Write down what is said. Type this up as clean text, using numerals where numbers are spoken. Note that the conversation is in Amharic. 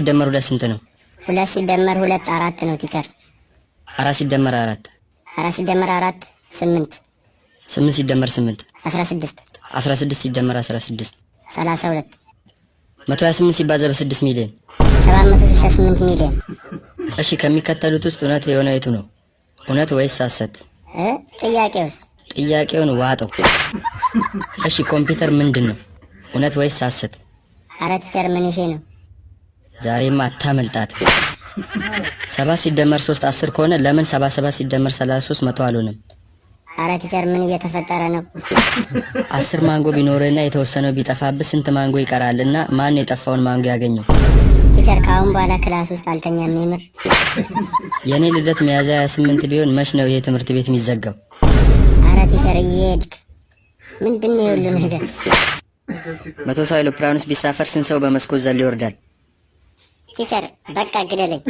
ሲደመር 2 ስንት ነው? 2 ሲደመር 2 4 ነው ቲቸር። 4 ሲደመር 4 4 ሲደመር 4 8 8 ሲደመር 8 16 16 ሲደመር 16 32 128 ሲባዛ በ6 ሚሊዮን 768 ሚሊዮን። እሺ ከሚከተሉት ውስጥ እውነት የሆነ የቱ ነው? እውነት ወይስ ሐሰት? ጥያቄውስ? ጥያቄውን ዋጠው። እሺ ኮምፒውተር ምንድን ነው? እውነት ወይስ ሐሰት? ኧረ ቲቸር ምን እሺ ነው? ዛሬማ አታመልጣት። 7 ሲደመር 3 10 ከሆነ ለምን 77 ሲደመር 33 100 አልሆነም? ኧረ ቲቸር ምን እየተፈጠረ ነው? 10 ማንጎ ቢኖርና የተወሰነው ቢጠፋብህ ስንት ማንጎ ይቀራልና ማን ነው የጠፋውን ማንጎ ያገኘው? ቲቸር ካሁን በኋላ ክላስ ውስጥ አልተኛም የምር። የኔ ልደት ሚያዝያ 28 ቢሆን መች ነው ይሄ ትምህርት ቤት የሚዘጋው? ኧረ ቲቸር እየሄድክ ምንድነው የሁሉ ነገር? 100 ሰው አይሮፕላን ውስጥ ቢሳፈር ስንት ሰው በመስኮት ዘሎ ይወርዳል? ቲቸር በቃ ግደለኝ።